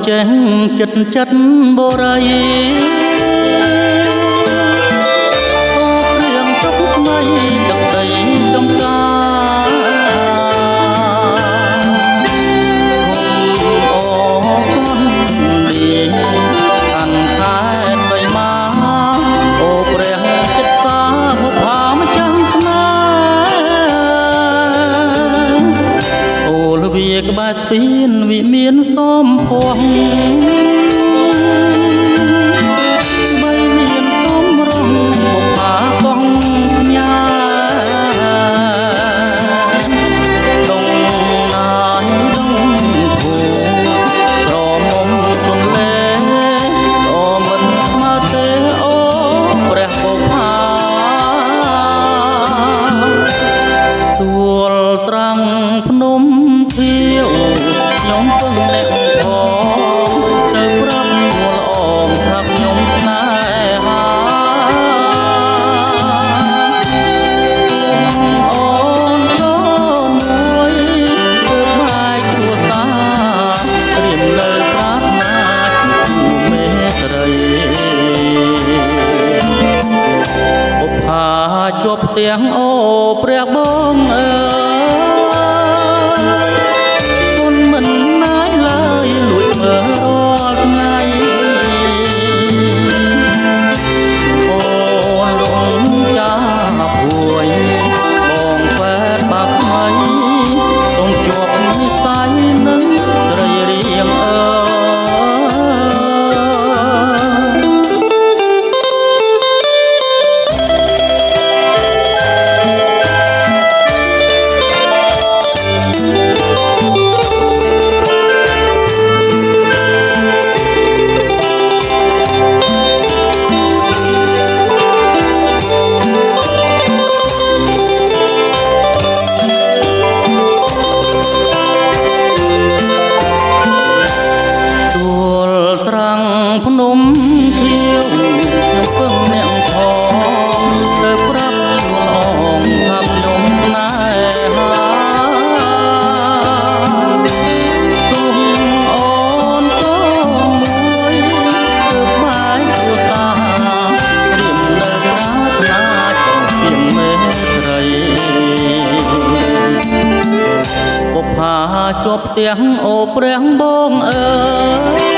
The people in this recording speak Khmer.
ចេះចិត្តចិត្តបរិយអូព្រៀងសុខថ្មីទឹកដីចំការអូកូនดีអានខែបៃមាអូព្រះចិត្តសាបុផាម្ចាស់ស្នេហ៍អូលវាក្បែរស្ពានវិមានសំភ័ងបីមានសំរងបុផាកងញ៉ាដងណាយដងភូក្រមុំទុនលេអូមិនស្មើទេអូព្រះបុផាទួលត្រាំងភ្នំធៀវខ្ញុំពឹងអ្នកផងទៅប្រាប់យល់អងថាខ្ញុំស្នេហាអូនក៏មួយធ្វើបែកគ្រួសារត្រៀមនៅប្រាថ្នាគូមេត្រីបុប្ផាជាប់ផ្ទាំងអូព្រះបងអើមិនណាយឡើយលួចមើលរាល់ថ្ងៃអូនលងចាព្រួយបងខ្វែតបាក់ថ្មីសូមជួបនិស័យនឹងស្រីរៀងអើភ្នំធៀវខ្ញុំពឹងអ្នកផងទៅប្រាប់យល់អងថាខ្ញុំស្នេហាទុំអូនក៏មួយទៅបាយគ្រួសារត្រៀមនៅប្រាថ្នាចង់ពីមេត្រីបុប្ផាជាប់ផ្ទះអូព្រះបងអើយ